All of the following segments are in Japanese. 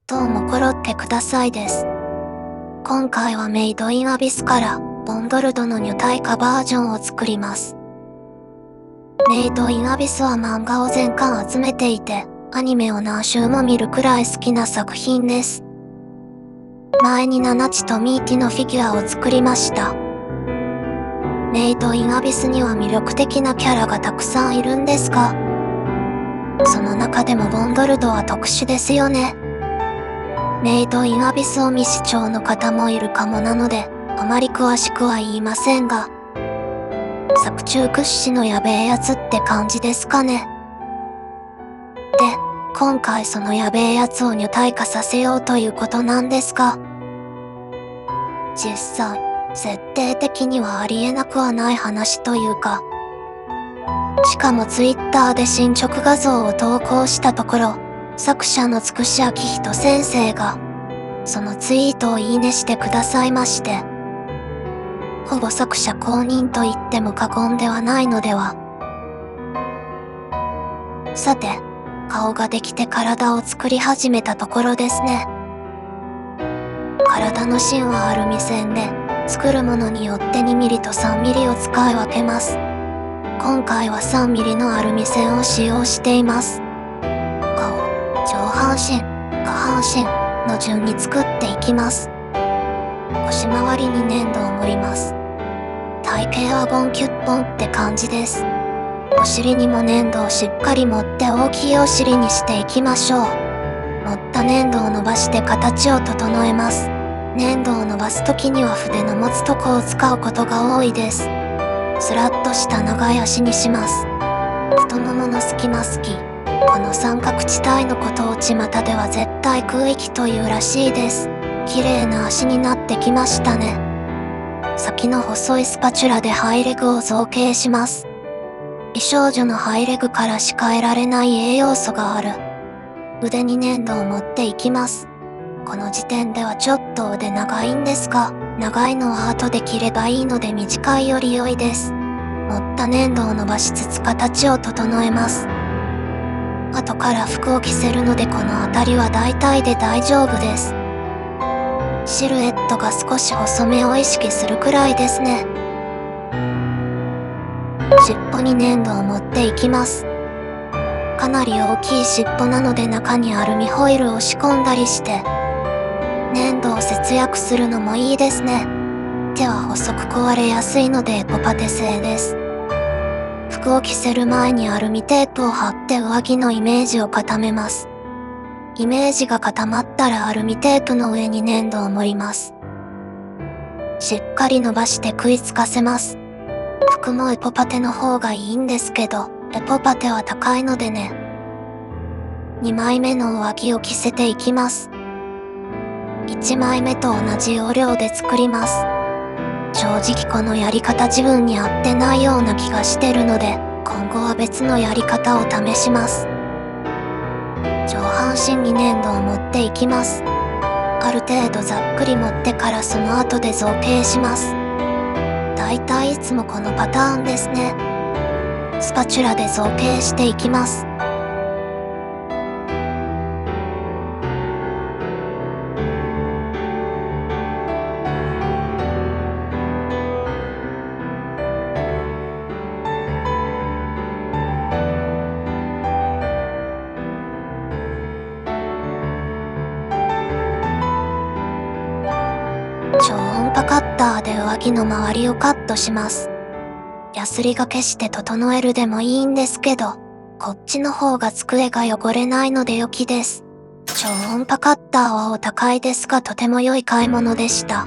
どうもコロッケくださいです。今回はメイドインアビスからボンドルドの女体化バージョンを作ります。メイドインアビスは漫画を全巻集めていて、アニメを何周も見るくらい好きな作品です。前にナナチとミーティのフィギュアを作りました。メイドインアビスには魅力的なキャラがたくさんいるんですが、その中でもボンドルドは特殊ですよね。メイドインアビスを未視聴の方もいるかもなので、あまり詳しくは言いませんが、作中屈指のやべえやつって感じですかね。で、今回そのやべえやつを女体化させようということなんですが、実際、設定的にはありえなくはない話というか、しかもツイッターで進捗画像を投稿したところ、作者のつくしあきひと先生が、そのツイートをいいねしてくださいまして、ほぼ作者公認と言っても過言ではないのでは。さて、顔ができて体を作り始めたところですね。体の芯はアルミ線で、作るものによって2ミリと3ミリを使い分けます。今回は3ミリのアルミ線を使用しています。顔、上半身、下半身の順に作っていきます。腰回りに粘土を盛ります。体型はボンキュッポンって感じです。お尻にも粘土をしっかり持って大きいお尻にしていきましょう。持った粘土を伸ばして形を整えます。粘土を伸ばすときには筆の持つとこを使うことが多いです。スラッとした長い足にします。太ももの隙間好き。この三角地帯のことを巷では絶対空域というらしいです。綺麗な足になってきましたね。先の細いスパチュラでハイレグを造形します。美少女のハイレグからしか得られない栄養素がある。腕に粘土を持っていきます。この時点ではちょっと腕長いんですが、長いのは後で切ればいいので短いより良いです。持った粘土を伸ばしつつ形を整えます。後から服を着せるのでこの辺りは大体で大丈夫です。シルエットが少し細めを意識するくらいですね。尻尾に粘土を持っていきます。かなり大きい尻尾なので中にアルミホイルを仕込んだりして、粘土を節約するのもいいですね。手は細く壊れやすいのでエコパテ製です。服を着せる前にアルミテープを貼って上着のイメージを固めます。イメージが固まったらアルミテープの上に粘土を盛ります。しっかり伸ばして食いつかせます。服もエポパテの方がいいんですけど、エポパテは高いのでね。2枚目の上着を着せていきます。1枚目と同じ要領で作ります。正直このやり方自分に合ってないような気がしてるので、今後は別のやり方を試します。上半身に粘土を持っていきます。ある程度ざっくり持ってからその後で造形します。だいたいいつもこのパターンですね。スパチュラで造形していきます。超音波カッターで上着の周りをカットします。ヤスリがけして整えるでもいいんですけど、こっちの方が机が汚れないので良きです。超音波カッターはお高いですがとても良い買い物でした。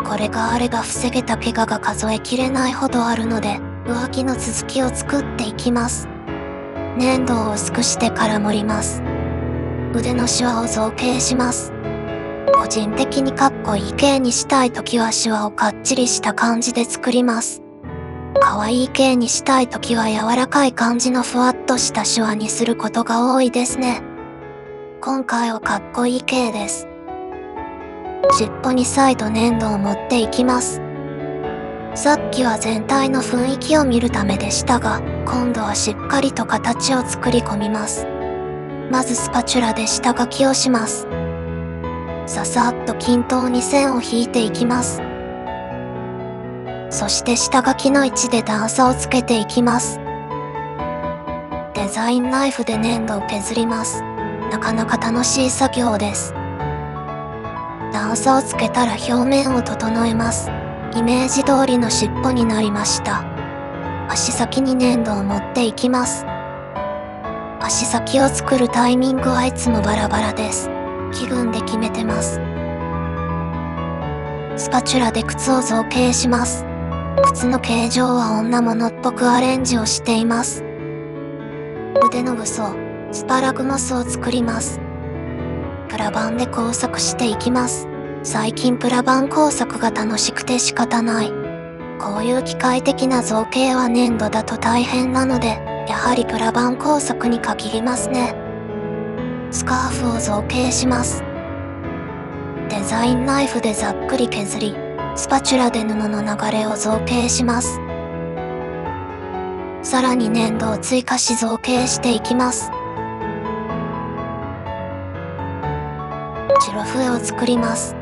これがあれば防げた怪我が数えきれないほどあるので、上着の続きを作っていきます。粘土を薄くしてから盛ります。腕のシワを造形します。個人的にかっこいい系にしたいときはシワをかっちりした感じで作ります。可愛い系にしたいときは柔らかい感じのふわっとしたシワにすることが多いですね。今回はかっこいい系です。尻尾に再度粘土を持っていきます。さっきは全体の雰囲気を見るためでしたが、今度はしっかりと形を作り込みます。まずスパチュラで下書きをします。ささっと均等に線を引いていきます。そして下書きの位置で段差をつけていきます。デザインナイフで粘土を削ります。なかなか楽しい作業です。段差をつけたら表面を整えます。イメージ通りの尻尾になりました。足先に粘土を持っていきます。足先を作るタイミングはいつもバラバラです。気分で決めてます。スパチュラで靴を造形します。靴の形状は女物っぽくアレンジをしています。腕の武装、スパラグモスを作ります。プラ板で工作していきます。最近プラ板工作が楽しくて仕方ない。こういう機械的な造形は粘土だと大変なので、やはりプラ板工作に限りますね。スカーフを造形します。デザインナイフでざっくり削り、スパチュラで布の流れを造形します。さらに粘土を追加し造形していきます。白笛を作ります。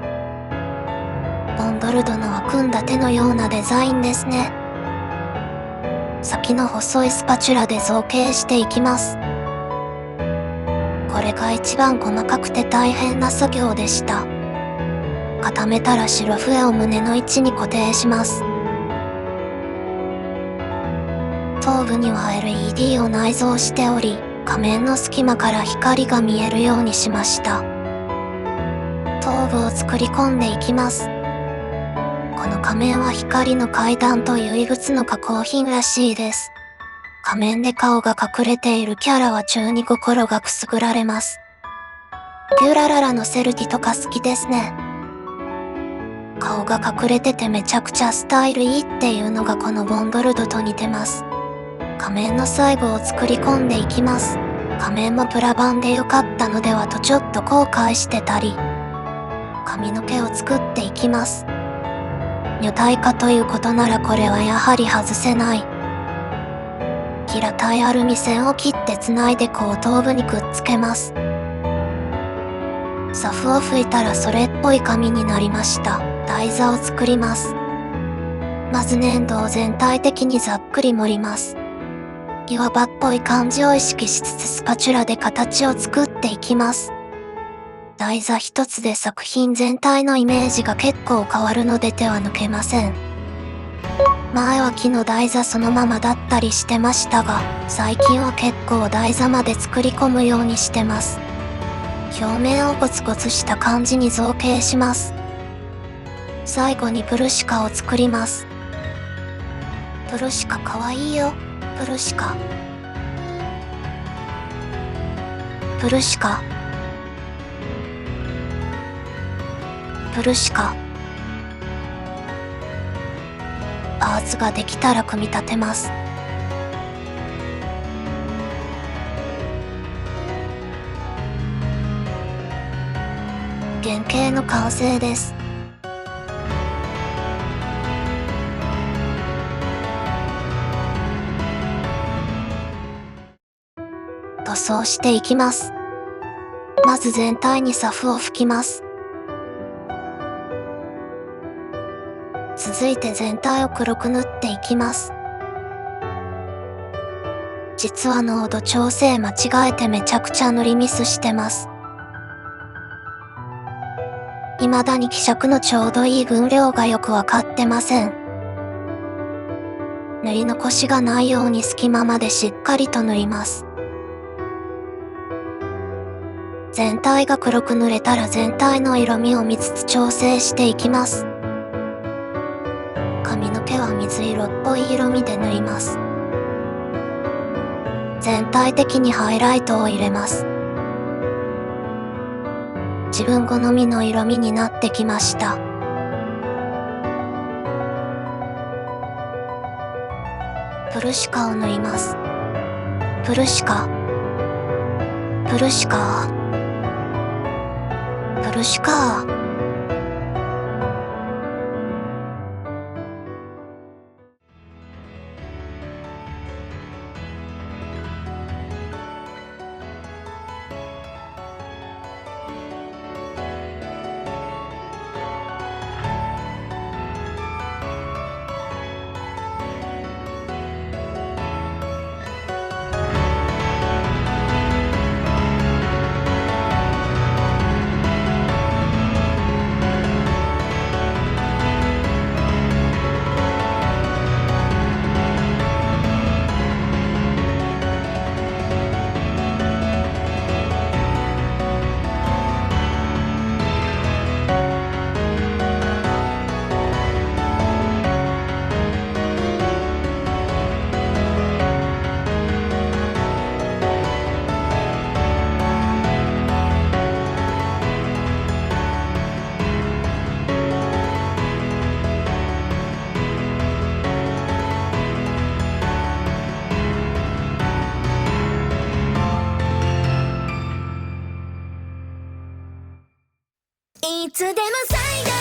ボンドルドのは組んだ手のようなデザインですね。先の細いスパチュラで造形していきます。これが一番細かくて大変な作業でした。固めたら白笛を胸の位置に固定します。頭部には LED を内蔵しており、仮面の隙間から光が見えるようにしました。頭部を作り込んでいきます。この仮面は光の階段という異物の加工品らしいです。仮面で顔が隠れているキャラは中に心がくすぐられます。デュラララのセルティとか好きですね。顔が隠れててめちゃくちゃスタイルいいっていうのがこのボンドルドと似てます。仮面の細部を作り込んでいきます。仮面もプラ板で良かったのではとちょっと後悔してたり。髪の毛を作っていきます。女体化ということならこれはやはり外せない。平たいアルミ線を切ってつないで後頭部にくっつけます。サフを拭いたらそれっぽい紙になりました。台座を作ります。まず粘土を全体的にざっくり盛ります。岩場っぽい感じを意識しつつスパチュラで形を作っていきます。台座一つで作品全体のイメージが結構変わるので手は抜けません。前は木の台座そのままだったりしてましたが、最近は結構台座まで作り込むようにしてます。表面をゴツゴツした感じに造形します。最後にプルシカを作ります。プルシカかわいいよ、プルシカ。プルシカ。プルシカ。パーツができたら組み立てます。原型の完成です。塗装していきます。まず全体にサフを拭きます。続いて全体を黒く塗っていきます。実は濃度調整間違えてめちゃくちゃ塗りミスしてます。未だに希釈のちょうどいい分量がよくわかってません。塗り残しがないように隙間までしっかりと塗ります。全体が黒く塗れたら全体の色味を見つつ調整していきます。髪の毛は水色っぽい色味で塗ります。全体的にハイライトを入れます。自分好みの色味になってきました。プルシカを塗ります。プルシカ。プルシカ。プルシカ。いつでも最大